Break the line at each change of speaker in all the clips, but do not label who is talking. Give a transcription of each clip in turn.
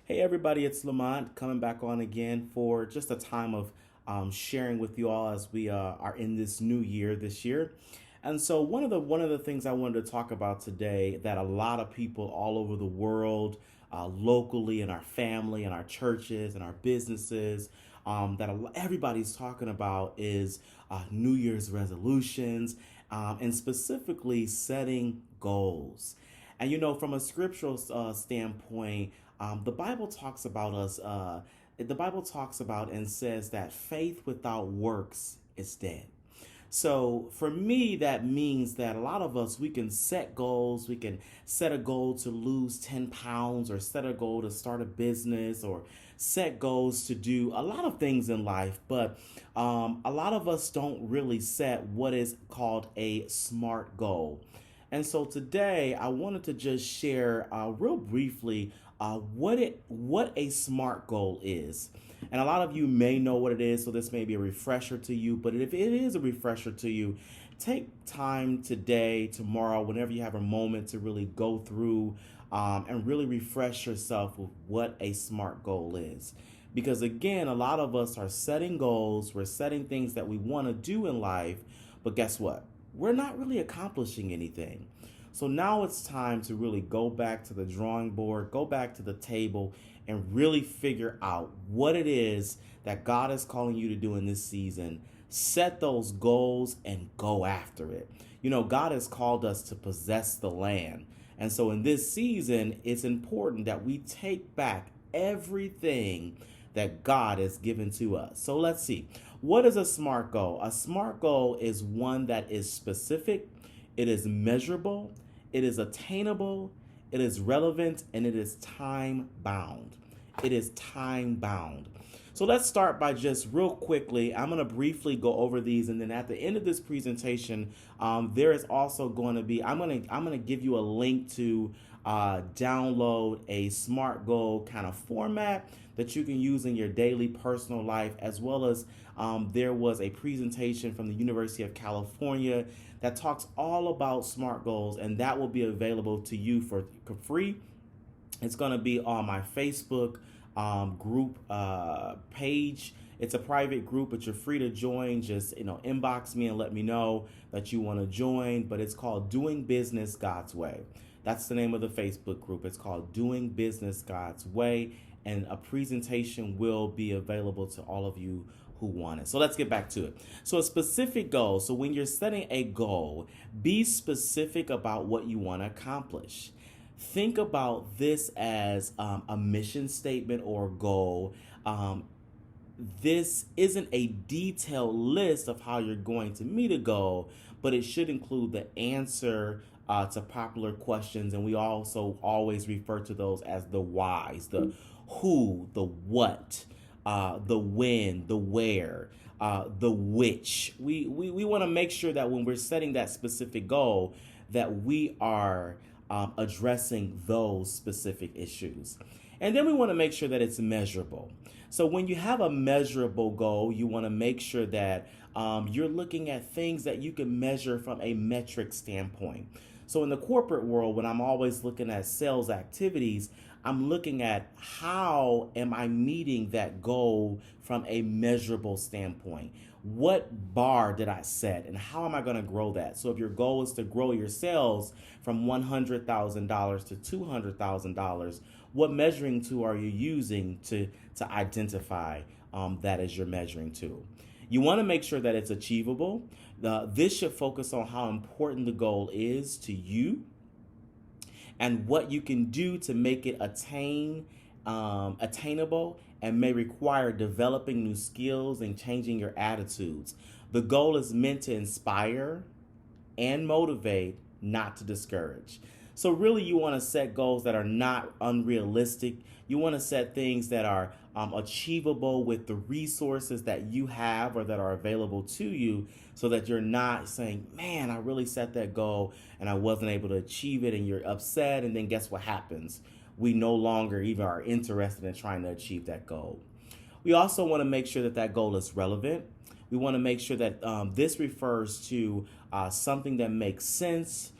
Hey everybody, it's Lamont coming back on again for just a time of sharing with you all as we are in this new year this year. And so one of the things I wanted to talk about today that a lot of people all over the world, locally in our family, in our churches, and our businesses, everybody's talking about is New Year's resolutions, and specifically setting goals. And from a scriptural standpoint, the Bible talks about us. The Bible talks about and says that faith without works is dead. So for me, that means that a lot of us, we can set goals. We can set a goal to lose 10 pounds, or set a goal to start a business, or set goals to do a lot of things in life. But a lot of us don't really set what is called a SMART goal. And so today I wanted to just share real briefly what a SMART goal is. And a lot of you may know what it is, so this may be a refresher to you. But if it is a refresher to you, take time today, tomorrow, whenever you have a moment to really go through and really refresh yourself with what a SMART goal is. Because again, a lot of us are setting goals, we're setting things that we want to do in life, but guess what? We're not really accomplishing anything. So now it's time to really go back to the drawing board, go back to the table, and really figure out what it is that God is calling you to do in this season. Set those goals and go after it. God has called us to possess the land. And so in this season, it's important that we take back everything that God has given to us. So let's see. What is a SMART goal? A SMART goal is one that is specific, it is measurable, it is attainable, it is relevant, and it is time bound. It is time bound. So let's start by just real quickly. I'm going to briefly go over these, and then at the end of this presentation, there is also going to be. I'm going to give you a link to download a SMART goal kind of format that you can use in your daily personal life, as well as there was a presentation from the University of California that talks all about SMART goals, and that will be available to you for free. It's going to be on my Facebook group page. It's a private group, but you're free to join. Just inbox me and let me know that you want to join. But it's called Doing Business God's Way. That's the name of the Facebook group. It's called Doing Business God's Way, and a presentation will be available to all of you who want it. So let's get back to it. So a specific goal. So when you're setting a goal, be specific about what you want to accomplish. Think about this as a mission statement or goal. This isn't a detailed list of how you're going to meet a goal, but it should include the answer to popular questions. And we also always refer to those as the whys, the who, the what, the when, the where, the which. We want to make sure that when we're setting that specific goal, that we are addressing those specific issues. And then we want to make sure that it's measurable. So when you have a measurable goal, you want to make sure that you're looking at things that you can measure from a metric standpoint. So in the corporate world, when I'm always looking at sales activities, I'm looking at how am I meeting that goal from a measurable standpoint. What bar did I set, and how am I going to grow that? So if your goal is to grow your sales from $100,000 to $200,000, what measuring tool are you using to identify that as your measuring tool? You want to make sure that it's achievable. This should focus on how important the goal is to you and what you can do to make it attainable, and may require developing new skills and changing your attitudes. The goal is meant to inspire and motivate, not to discourage. So really, you want to set goals that are not unrealistic. You want to set things that are achievable with the resources that you have or that are available to you, so that you're not saying, man, I really set that goal and I wasn't able to achieve it, and you're upset. And then guess what happens? We no longer even are interested in trying to achieve that goal. We also want to make sure that that goal is relevant. We want to make sure that this refers to something that makes sense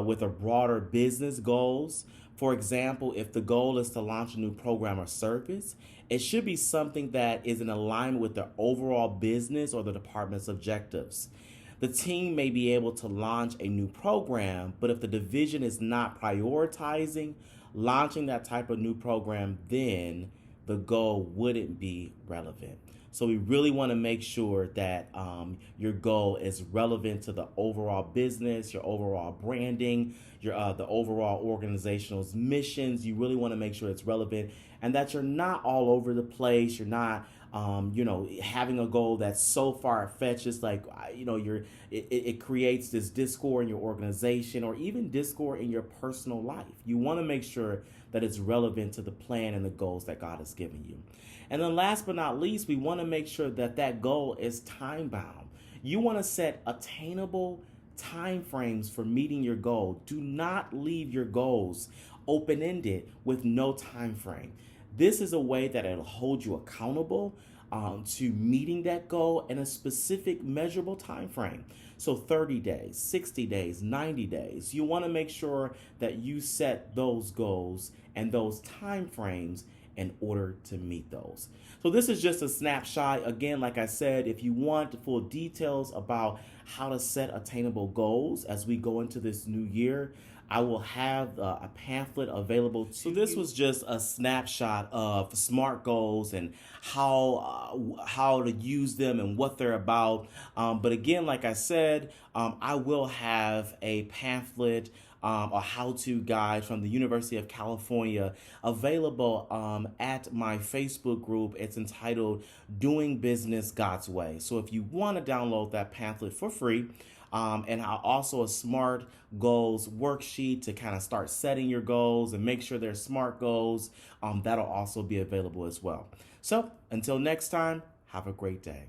with a broader business goals. For example, if the goal is to launch a new program or service, it should be something that is in alignment with the overall business or the department's objectives. The team may be able to launch a new program, but if the division is not prioritizing launching that type of new program, then the goal wouldn't be relevant. So we really want to make sure that your goal is relevant to the overall business, your overall branding, your the overall organizational's missions. You really want to make sure it's relevant and that you're not all over the place. You're not having a goal that's so far fetched. It's like it creates this discord in your organization or even discord in your personal life. You want to make sure that it's relevant to the plan and the goals that God has given you. And then last but not least, we want to make sure that that goal is time bound. You want to set attainable time frames for meeting your goal. Do not leave your goals open-ended with no time frame. This is a way that it'll hold you accountable to meeting that goal in a specific measurable time frame. So 30 days, 60 days, 90 days. You want to make sure that you set those goals and those time frames in order to meet those. So this is just a snapshot. Again, like I said, if you want full details about how to set attainable goals as we go into this new year, I will have a pamphlet available to you. So this was just a snapshot of SMART goals and how to use them and what they're about. But again, like I said, I will have a pamphlet, a how-to guide from the University of California available at my Facebook group. It's entitled Doing Business God's Way. So if you want to download that pamphlet for free, and also a SMART goals worksheet to kind of start setting your goals and make sure they're SMART goals, that'll also be available as well. So until next time, have a great day.